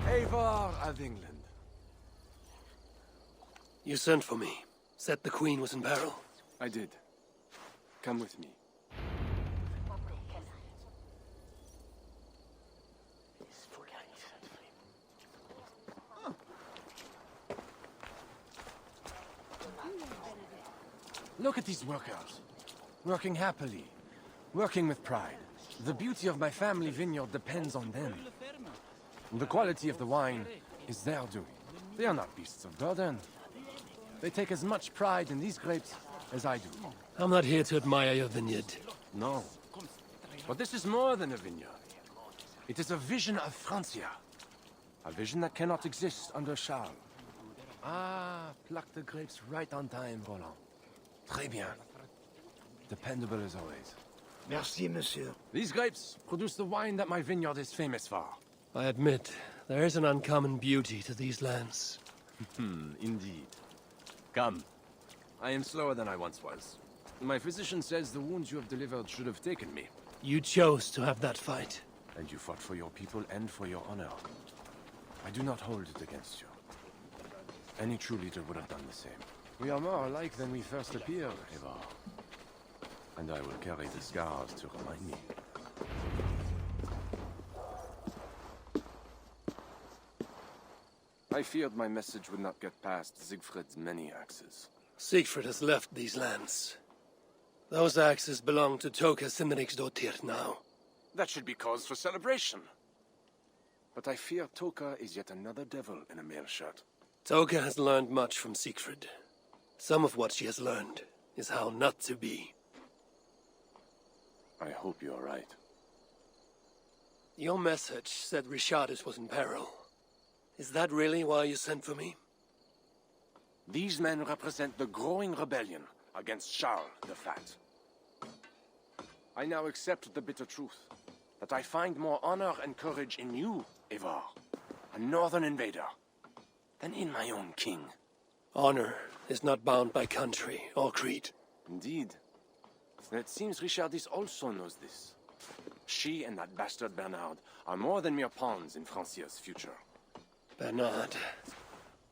Eivor of England. You sent for me. Said the Queen was in peril. I did. Come with me. Look at these workers. Working happily. Working with pride. The beauty of my family vineyard depends on them. The quality of the wine is their doing. They are not beasts of burden. They take as much pride in these grapes as I do. I'm not here to admire your vineyard. No. But this is more than a vineyard. It is a vision of Francia. A vision that cannot exist under Charles. Ah, pluck the grapes right on time, Roland. Très bien. Dependable as always. Merci, monsieur. These grapes produce the wine that my vineyard is famous for. I admit, there is an uncommon beauty to these lands. Indeed. Come. I am slower than I once was. My physician says the wounds you have delivered should have taken me. You chose to have that fight. And you fought for your people and for your honor. I do not hold it against you. Any true leader would have done the same. We are more alike than we first appeared, Eivor. And I will carry the scars to remind me. I feared my message would not get past Siegfried's many axes. Siegfried has left these lands. Those axes belong to Toka Simriksdottir now. That should be cause for celebration. But I fear Toka is yet another devil in a mail shirt. Toka has learned much from Siegfried. Some of what she has learned is how not to be. I hope you are right. Your message said Richardus was in peril. Is that really why you sent for me? These men represent the growing rebellion against Charles the Fat. I now accept the bitter truth, that I find more honor and courage in you, Eivor, a northern invader, than in my own king. Honor is not bound by country or creed. Indeed. And it seems Richardis also knows this. She and that bastard Bernard are more than mere pawns in Francia's future. Bernard.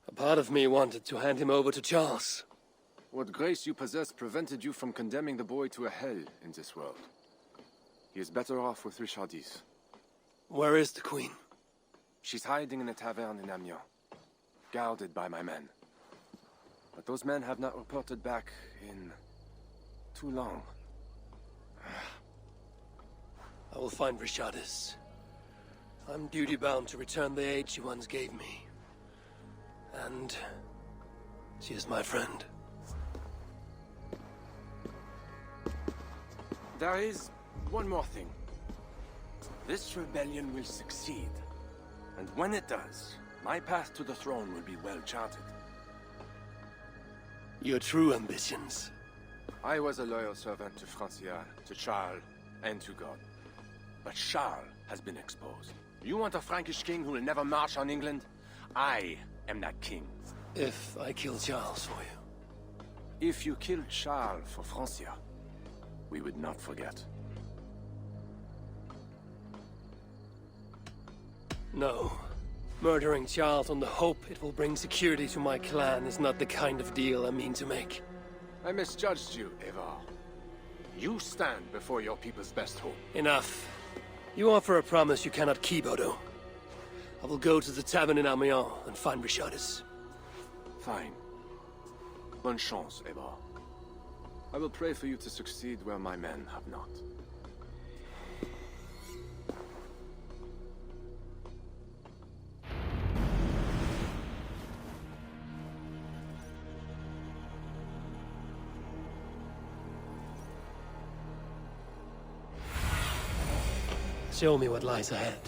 A part of me wanted to hand him over to Charles. What grace you possess prevented you from condemning the boy to a hell in this world. He is better off with Richardis. Where is the Queen? She's hiding in a tavern in Amiens, guarded by my men. But those men have not reported back in too long. I will find Richardis. I'm duty-bound to return the aid she once gave me. And she is my friend. There is one more thing. This rebellion will succeed. And when it does, my path to the throne will be well charted. Your true ambitions. I was a loyal servant to Francia, to Charles, and to God. But Charles has been exposed. You want a Frankish king who will never march on England? I am that king. If I kill Charles for you. If you killed Charles for Francia, we would not forget. No. Murdering Charles on the hope it will bring security to my clan is not the kind of deal I mean to make. I misjudged you, Eivor. You stand before your people's best hope. Enough. You offer a promise you cannot keep, Odo. I will go to the tavern in Amiens and find Richardis. Fine. Bonne chance, Eivor. I will pray for you to succeed where my men have not. Show me what lies ahead.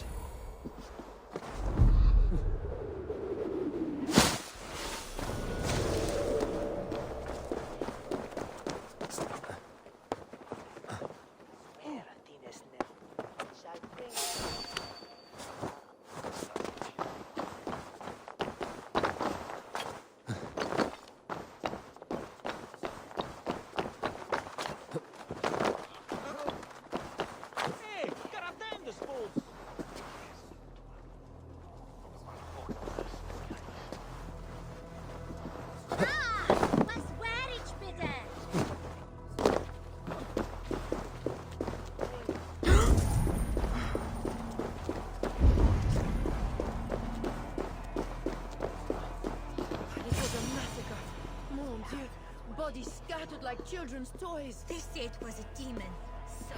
bodies scattered like children's toys. They say it was a demon. So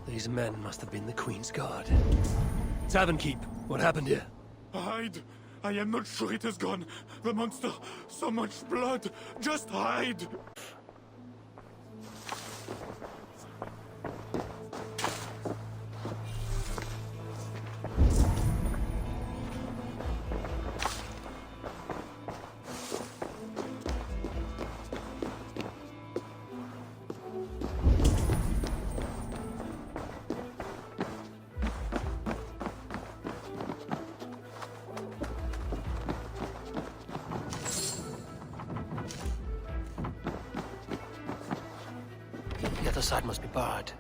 These men must have been the Queen's Guard. Tavern Keep, what happened here? Hide! I am not sure it has gone. The monster, so much blood. Just hide! The other side must be barred.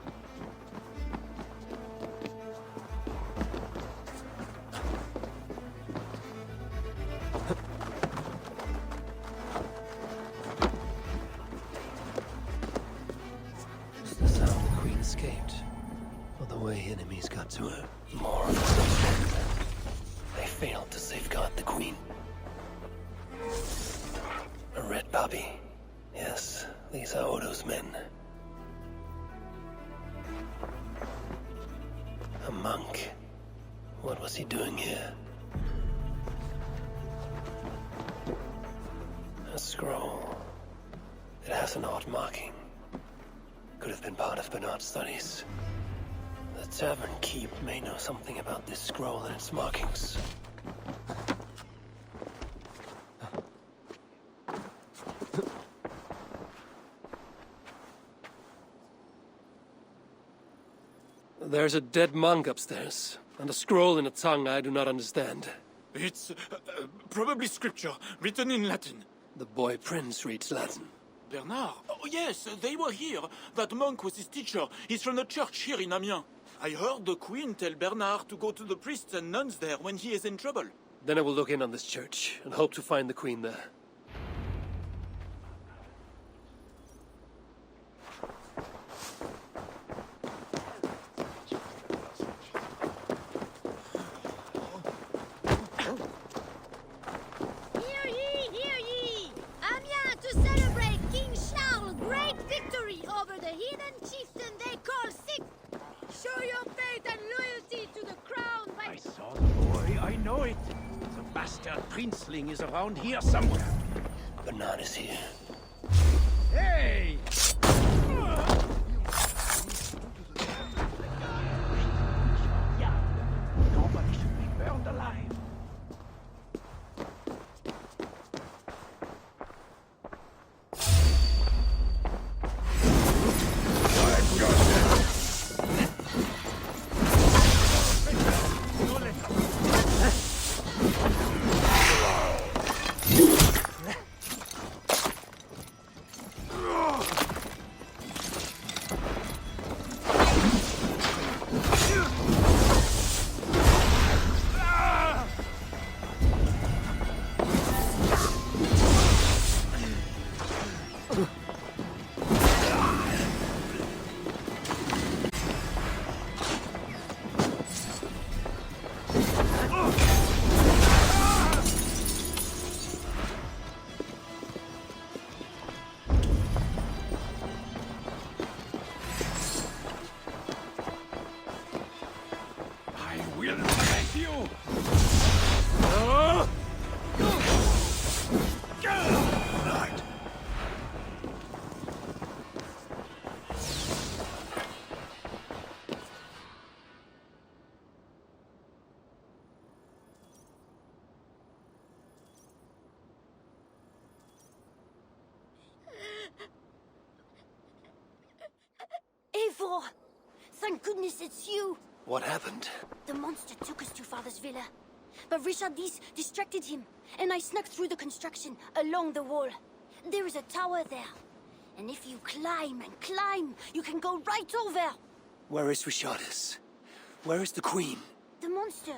Is this how the Queen escaped? Or the way enemies got to her? More of the same. They failed to safeguard the Queen. A red puppy. Yes, these are Odo's men. A monk. What was he doing here? A scroll. It has an odd marking. Could have been part of Bernard's studies. The Tavern Keep may know something about this scroll and its markings. There's a dead monk upstairs, and a scroll in a tongue I do not understand. It's probably scripture, written in Latin. The boy prince reads Latin. Bernard? Oh, yes, they were here. That monk was his teacher. He's from the church here in Amiens. I heard the Queen tell Bernard to go to the priests and nuns there when he is in trouble. Then I will look in on this church, and hope to find the Queen there. hear ye! Amiens to celebrate King Charles' great victory over the heathen chieftain they call Sick. Show your faith and loyalty to the crown by... I saw the boy. I know it. The bastard princeling is around here somewhere. Bernard is here. Hey! Yeah. Nobody should be burned alive. Eivor! Thank goodness it's you! What happened? The monster took us to Father's villa. But Richardis distracted him, and I snuck through the construction, along the wall. There is a tower there. And if you climb and climb, you can go right over! Where is Richardis? Where is the Queen? The monster.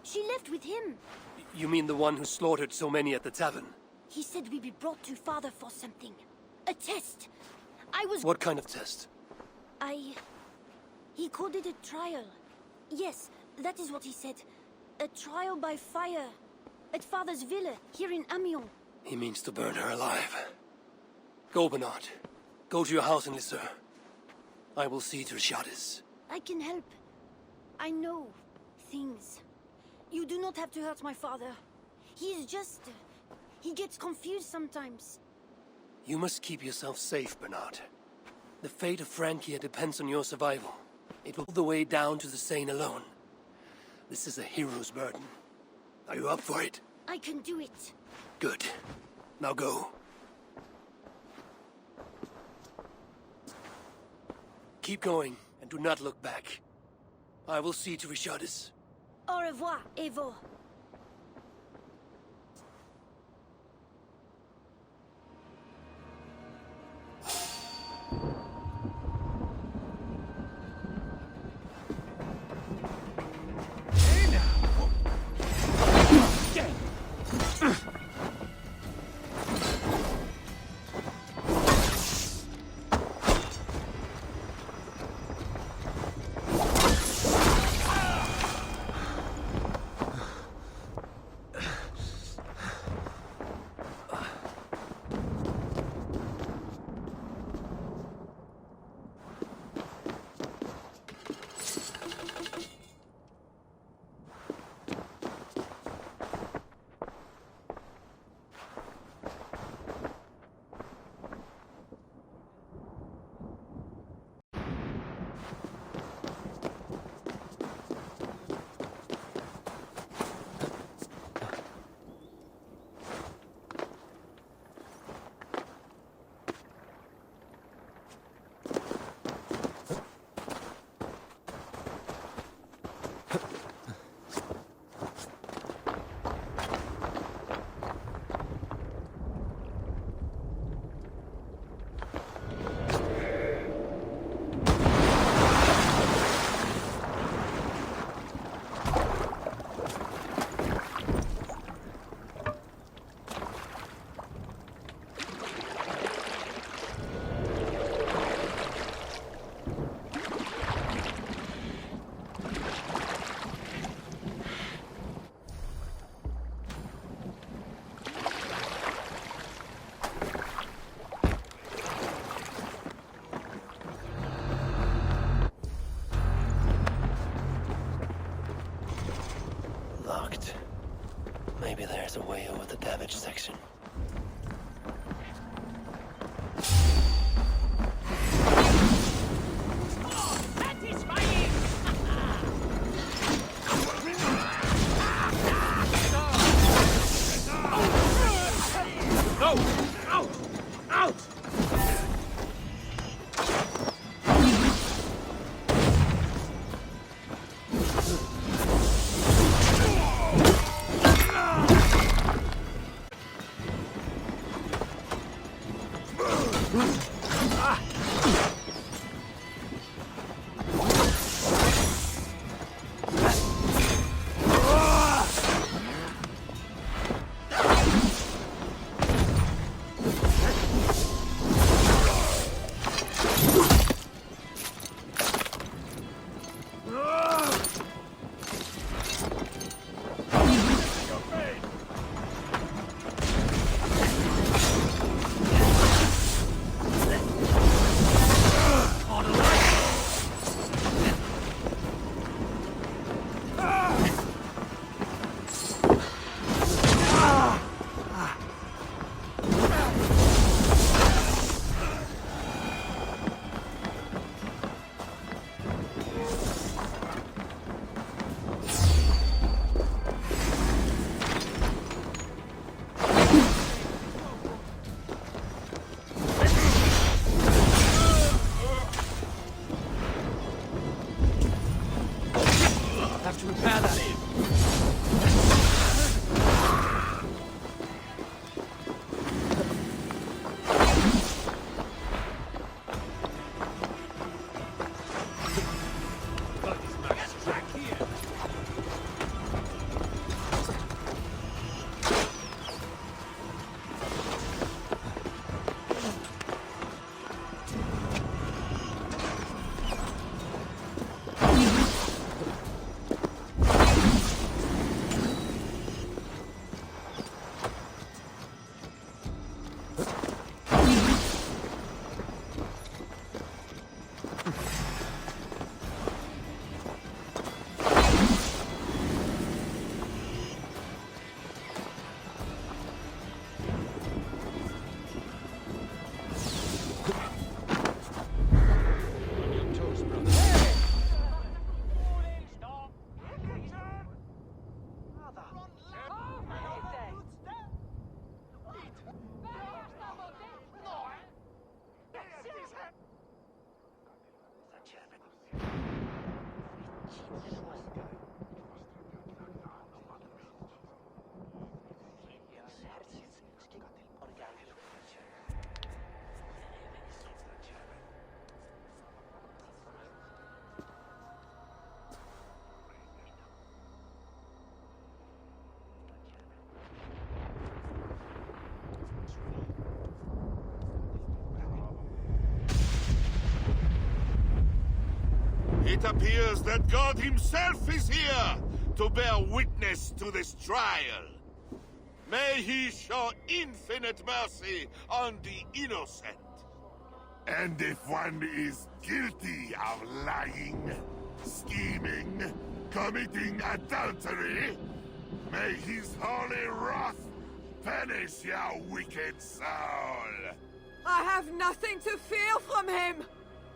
She left with him. You mean the one who slaughtered so many at the tavern? He said we'd be brought to Father for something. A test. I was... What kind of test? He called it a trial. Yes, that is what he said. A trial by fire. At Father's villa, here in Amiens. He means to burn her alive. Go, Bernard. Go to your house in Lisseur. I will see to Richardis. I can help. I know things. You do not have to hurt my father. He is just... he gets confused sometimes. You must keep yourself safe, Bernard. The fate of Francia depends on your survival. It will the way down to the Seine alone. This is a hero's burden. Are you up for it? I can do it. Good. Now go. Keep going, and do not look back. I will see to Richardis. Au revoir, Evo. Locked. Maybe there's a way over the damaged section. It appears that God himself is here to bear witness to this trial. May he show infinite mercy on the innocent. And if one is guilty of lying, scheming, committing adultery, may his holy wrath punish your wicked soul. I have nothing to fear from him.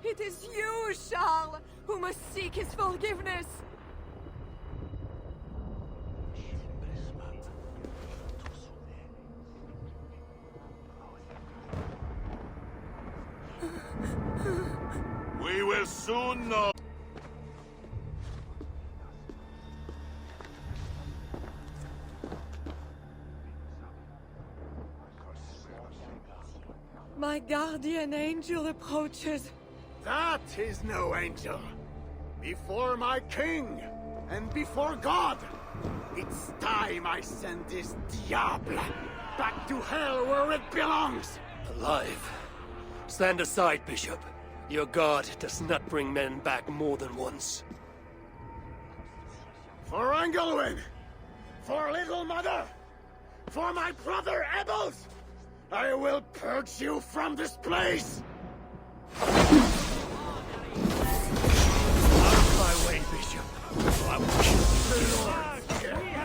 It is you, Charles, who must seek his forgiveness. We will soon know. My guardian angel approaches. That is no angel. Before my king, and before God, it's time I send this diable back to hell where it belongs. Alive. Stand aside, Bishop. Your God does not bring men back more than once. For Engelwin! For Little Mother! For my brother Ebels! I will purge you from this place! Out of my way, Bishop. I will kill you.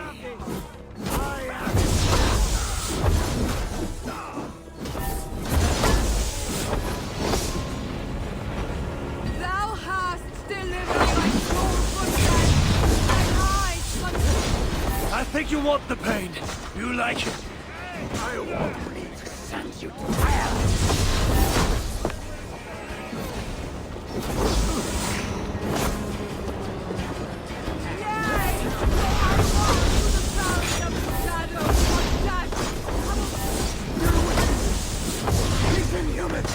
Thou hast delivered my soul from death, my eyes from... I think you want the pain. You like it. I won't need to send you to hell! He's inhuman!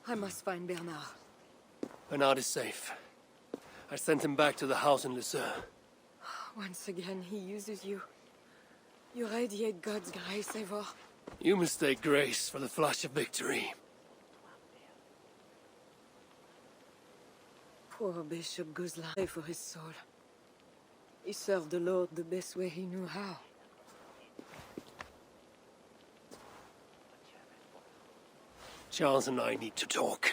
I must find Bernard. Bernard is safe. I sent him back to the house in Lucerne. Once again, he uses you. You radiate God's grace, Eivor. You mistake grace for the flash of victory. Poor Bishop Guzla. Pray for his soul. He served the Lord the best way he knew how. Charles and I need to talk.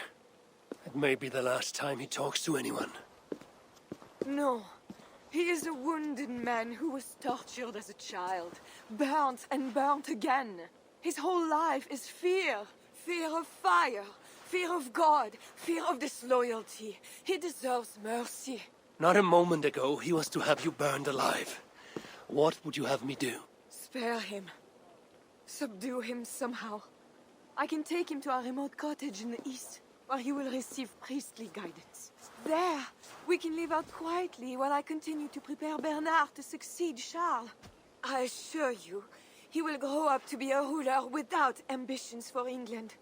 It may be the last time he talks to anyone. No. He is a wounded man who was tortured as a child, burnt and burnt again. His whole life is fear. Fear of fire, fear of God, fear of disloyalty. He deserves mercy. Not a moment ago, he was to have you burned alive. What would you have me do? Spare him. Subdue him somehow. I can take him to a remote cottage in the east, where he will receive priestly guidance. There, We can live out quietly while I continue to prepare Bernard to succeed Charles. I assure you, he will grow up to be a ruler without ambitions for England.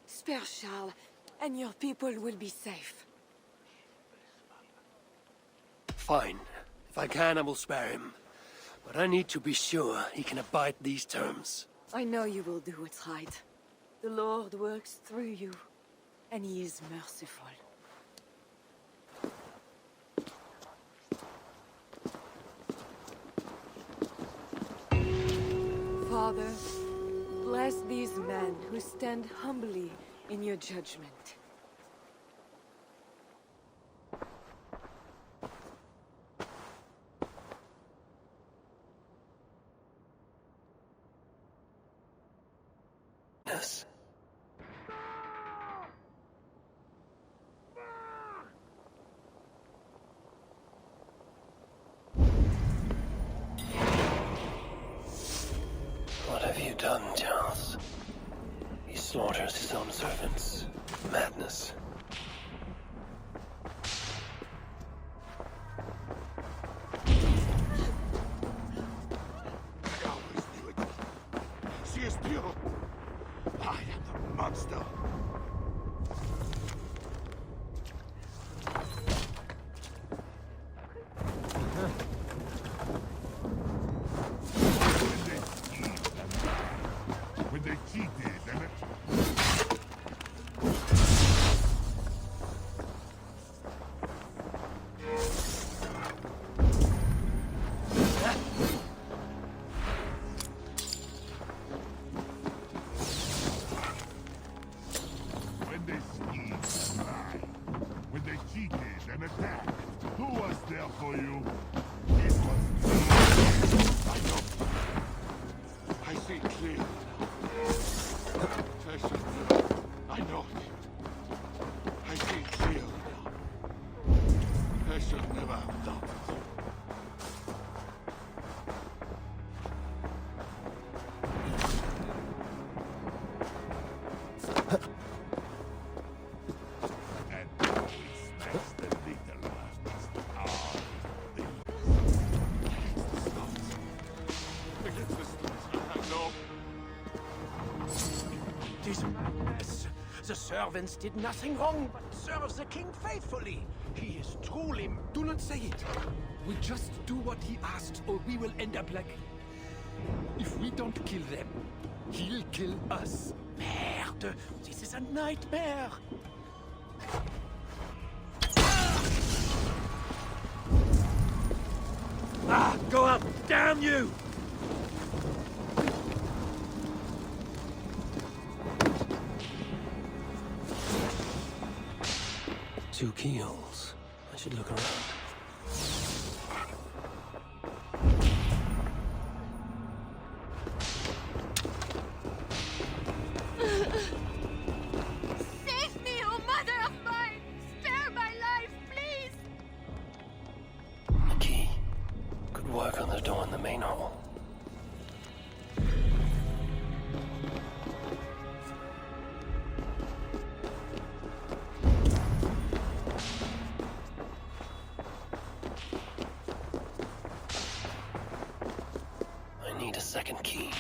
Spare Charles, and your people will be safe. Fine. If I can, I will spare him. But I need to be sure he can abide these terms. I know you will do what's right. The Lord works through you, and he is merciful. Father, bless these men who stand humbly in your judgment. Yes. What have you done, Charles? He slaughters his own servants. Madness. Always knew it. She is pure. I am the monster. When they cheated and when they schemed and lied, when they cheated and attacked, who was there for you? It was me. I know. I see clearly now. I know it. I see clearly now. I should never have done it. And now we smash the little ones. Against the stones, I know. It is madness. The servants did nothing wrong but serve the king faithfully. He is truly... Do not say it. We just do what he asks, or we will end up like... If we don't kill them, he'll kill us. Merde! This is a nightmare! Ah! Go up! Damn you! Two keyholes. I should look around. Save me, oh mother of mine! Spare my life, please! A key. Could work on the door in the main hall. I need a second key.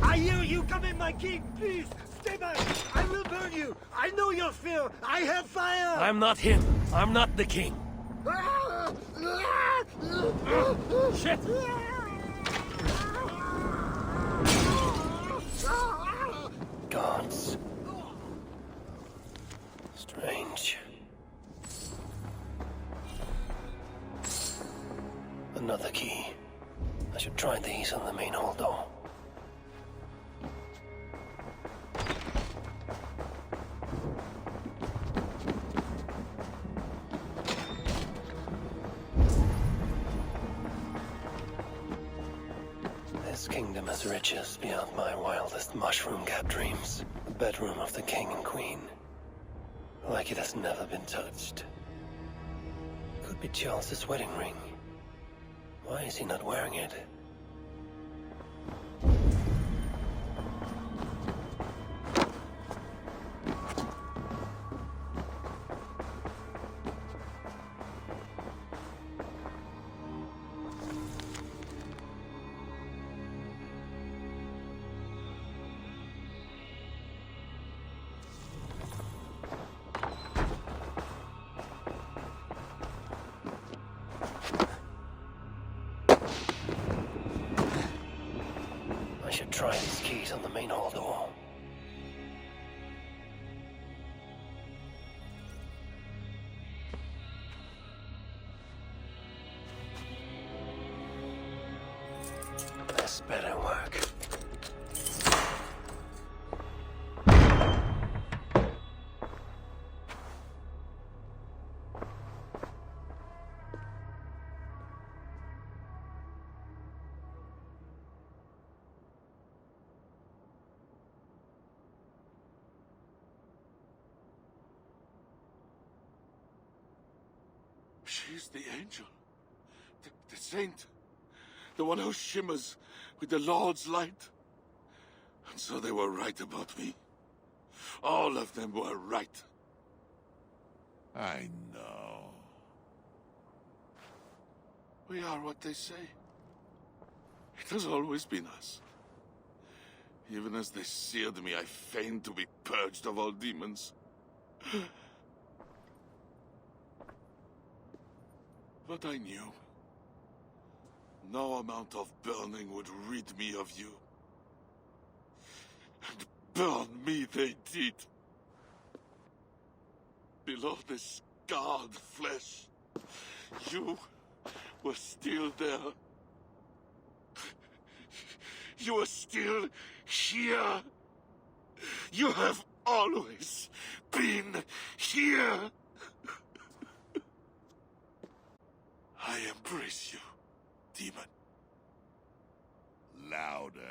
I hear you! Come in, my king! Please! Stay back! I will burn you! I know your fear! I have fire! I'm not him. I'm not the king. Shit! Gods. Strange. Another key. I should try these on the main hall door. This kingdom has riches beyond my wildest mushroom-cap dreams. The bedroom of the king and queen. Like it has never been touched. Could be Charles's wedding ring. Why is he not wearing it? I should try these keys on the main hall door. This better work. She's the angel. The saint. The one who shimmers with the Lord's light. And so they were right about me. All of them were right. I know. We are what they say. It has always been us. Even as they seared me, I feigned to be purged of all demons. But I knew. No amount of burning would rid me of you. And burn me they did. Below the scarred flesh, you were still there. You are still here. You have always been here. I embrace you, demon. Louder.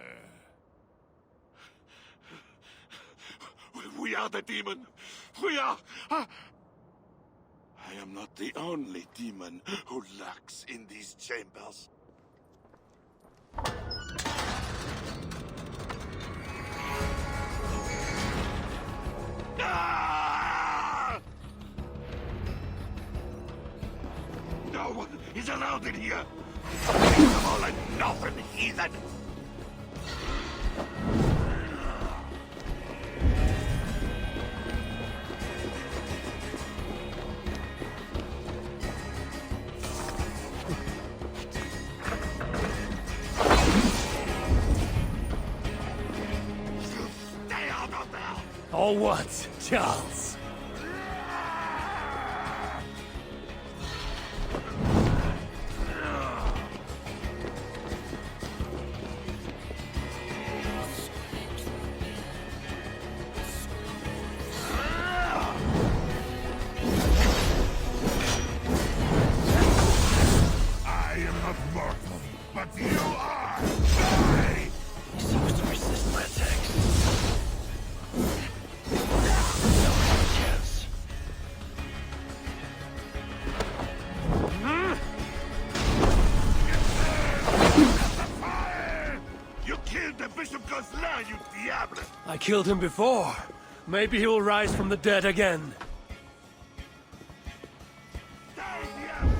We are the demon. We are. I am not the only demon who lurks in these chambers. Ah! No one is allowed in here. Come all and nothing, heathen. Stay out of there. Or what, Charles? I am not mortal, but you are! Die! He seems to resist my attacks. No chance. You killed the Bishop Gosselin, you diable! I killed him before. Maybe he will rise from the dead again. Die, diable!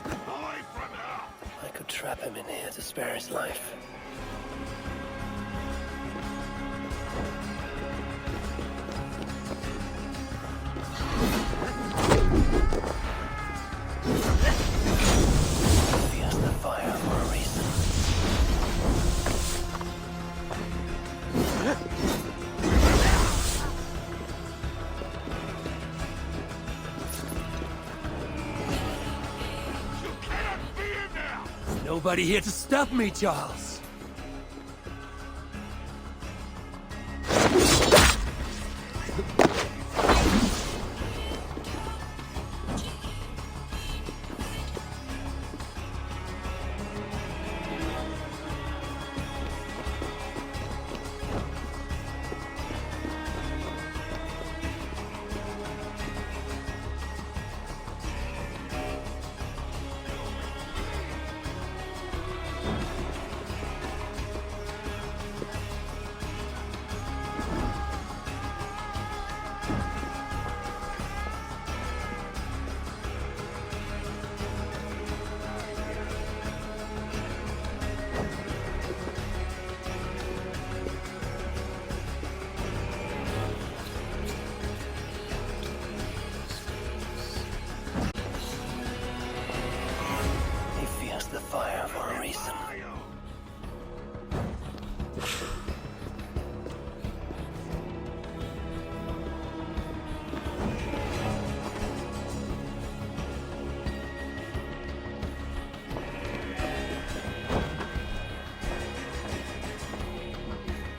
Get away from her! I could trap him in here to spare his life. He has the fire for a reason. You cannot be in there! Nobody here to stop me, Charles.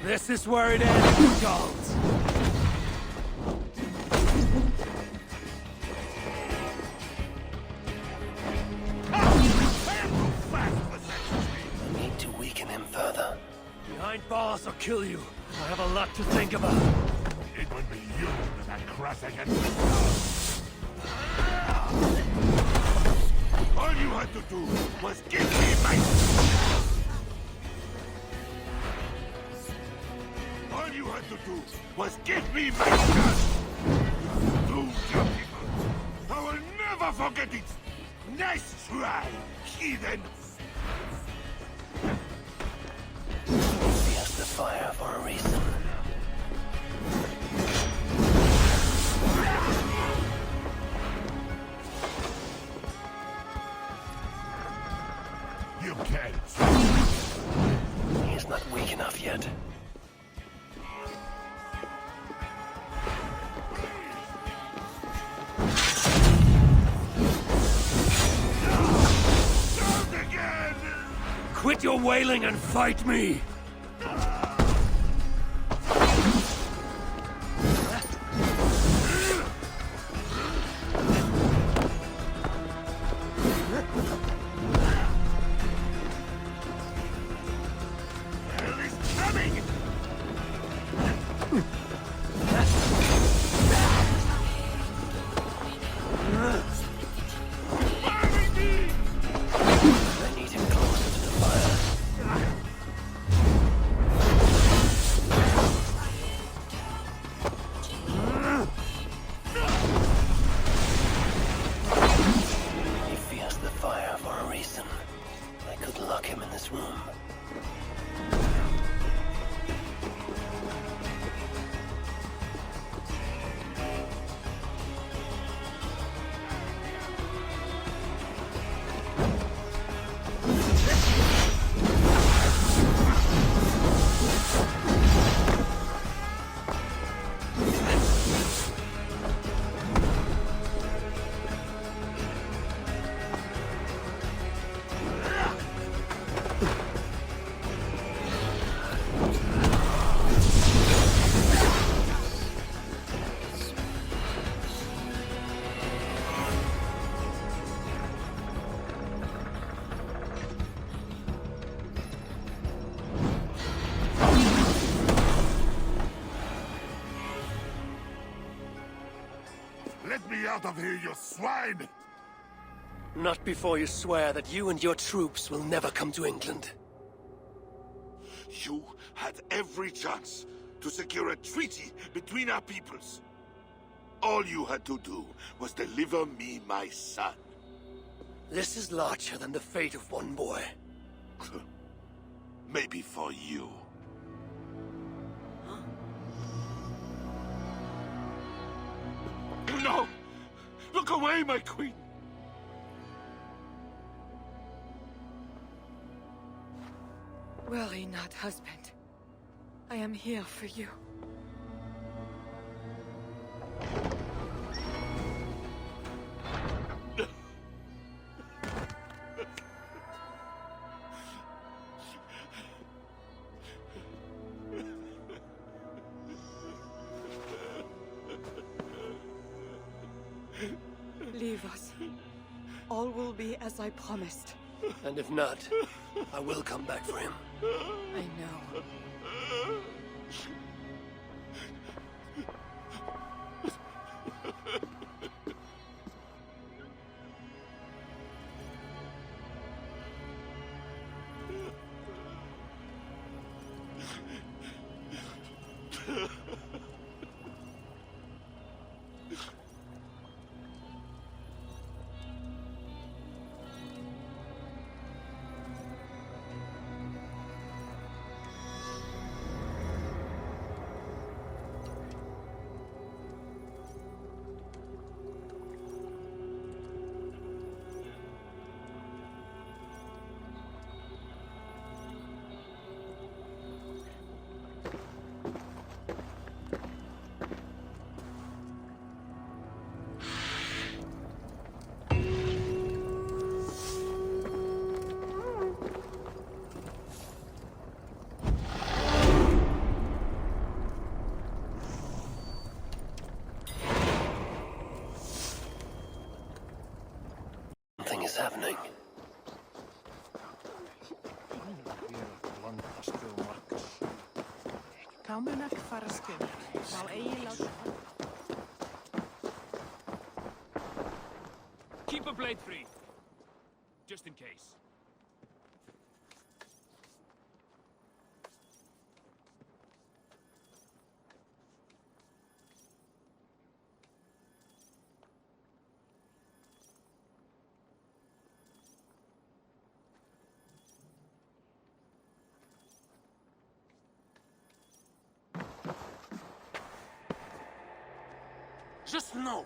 This is where it ends, dolls. I need to weaken him further. Behind bars or kill you. I have a lot to think about. It would be you that I cross against the stars. All you had to do was give me my... All you had to do was give me my gun! You doomed your people! I will never forget it! Nice try, heathen! He has the fire for a reason. You can't. He's not weak enough yet. Don't again! Quit your wailing and fight me! Hell is coming! Marry me! I need him closer to the fire. He fears the fire for a reason. I could lock him in this room. Let me out of here, you swine! Not before you swear that you and your troops will never come to England. You had every chance to secure a treaty between our peoples. All you had to do was deliver me my son. This is larger than the fate of one boy. Maybe for you. No! Look away, my queen! Worry not, husband. I am here for you. Leave us. All will be as I promised. And if not, I will come back for him. I know. Támunak faraskin. Má eigi lát. Keep a blade free. Just in case. Just know,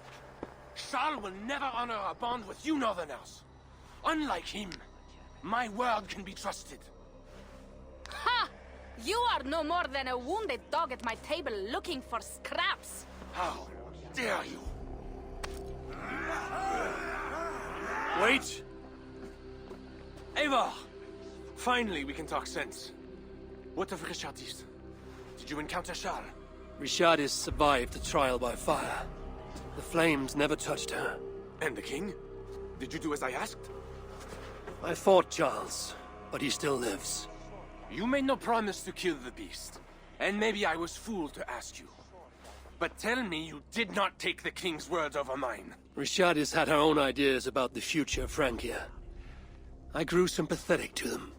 Charles will never honor a bond with you Northerners. Unlike him, my word can be trusted. Ha! You are no more than a wounded dog at my table looking for scraps. How dare you? Wait! Eivor! Finally, we can talk sense. What of Richardis? Did you encounter Charles? Richardis survived the trial by fire. The flames never touched her. And the king? Did you do as I asked? I fought Charles, but he still lives. You made no promise to kill the beast. And maybe I was fooled to ask you. But tell me you did not take the king's words over mine. Richardis had her own ideas about the future of Francia. I grew sympathetic to them.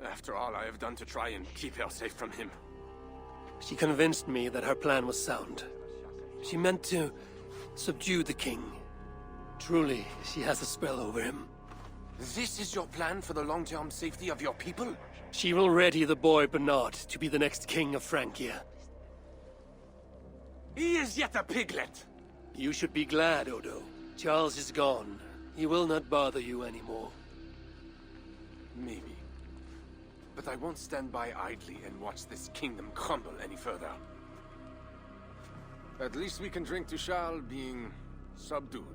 After all I have done to try and keep her safe from him. She convinced me that her plan was sound. She meant to subdue the king. Truly, she has a spell over him. This is your plan for the long-term safety of your people? She will ready the boy Bernard to be the next king of Francia. He is yet a piglet! You should be glad, Odo. Charles is gone. He will not bother you anymore. Maybe. But I won't stand by idly and watch this kingdom crumble any further. At least we can drink to Charles being subdued.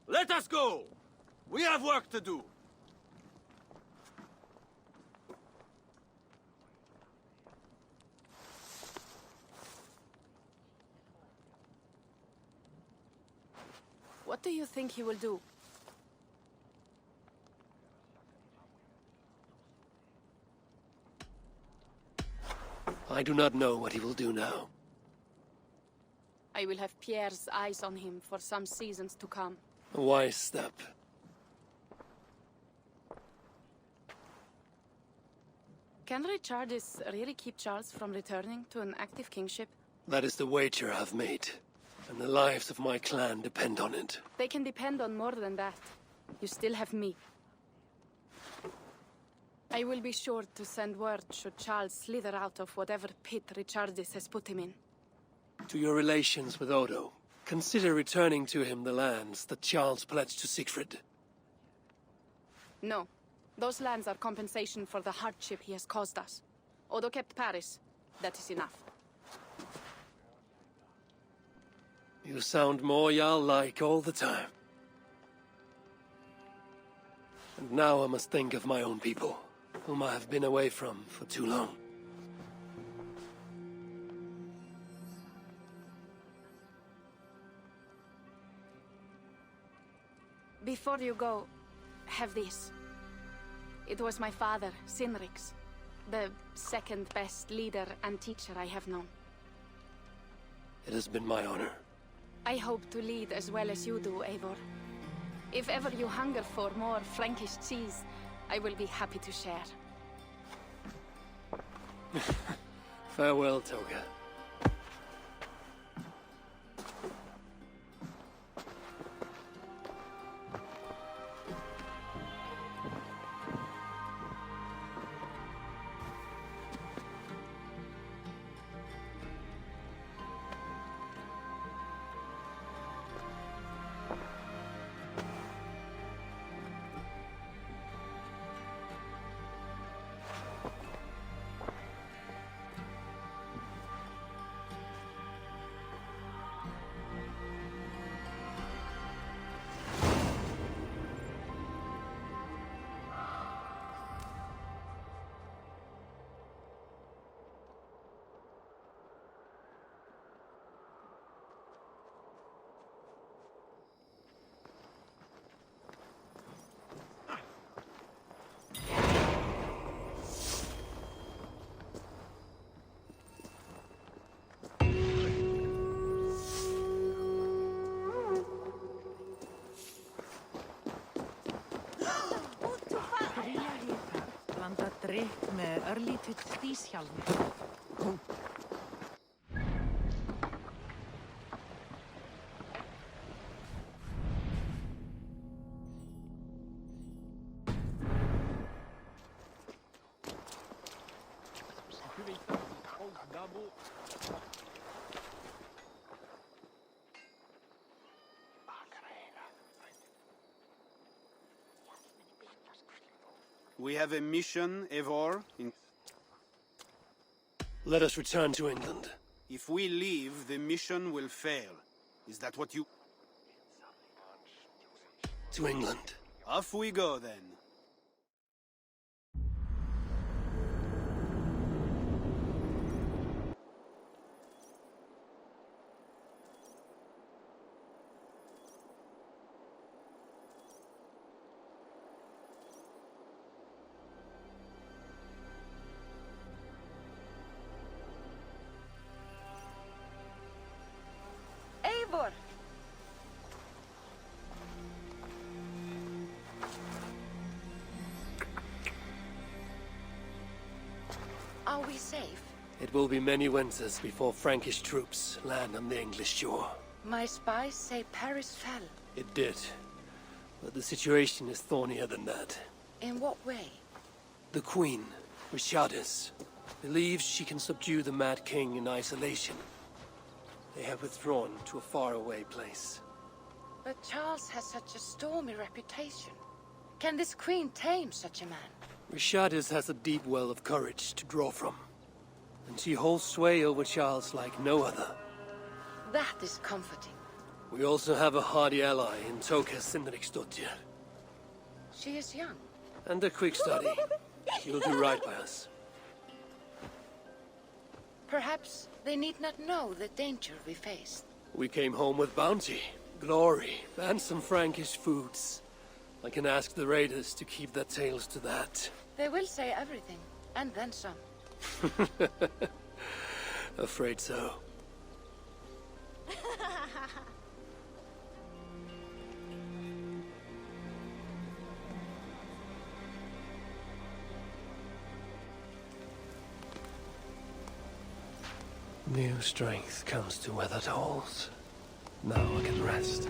Let us go! We have work to do. What do you think he will do? I do not know what he will do now. I will have Pierre's eyes on him for some seasons to come. A wise step. Can Richardis really keep Charles from returning to an active kingship? That is the wager I've made, and the lives of my clan depend on it. They can depend on more than that. You still have me. I will be sure to send word should Charles slither out of whatever pit Richardis has put him in. To your relations with Odo, consider returning to him the lands that Charles pledged to Siegfried. No. Those lands are compensation for the hardship he has caused us. Odo kept Paris. That is enough. You sound more Jarl-like all the time. And now I must think of my own people, whom I have been away from for too long. Before you go, have this. It was my father, Sinrix, the second best leader and teacher I have known. It has been my honor. I hope to lead as well as you do, Eivor. If ever you hunger for more Frankish cheese, I will be happy to share. Farewell, Toga. blanda drykk með örlítið hríshjálmi. We have a mission, Eivor. Let us return to England. If we leave, the mission will fail. Is that what you... To England. Off we go, then. Eivor! Are we safe? It will be many winters before Frankish troops land on the English shore. My spies say Paris fell. It did. But the situation is thornier than that. In what way? The Queen, Richardis, believes she can subdue the Mad King in isolation. They have withdrawn to a faraway place. But Charles has such a stormy reputation. Can this queen tame such a man? Richardis has a deep well of courage to draw from. And she holds sway over Charles like no other. That is comforting. We also have a hardy ally in Toka Sindriksdottir. She is young. And a quick study. She'll do right by us. Perhaps they need not know the danger we faced. We came home with bounty, glory, and some Frankish foods. I can ask the raiders to keep their tails to that. They will say everything, and then some. Afraid so. New strength comes to weathered halls. Now I can rest.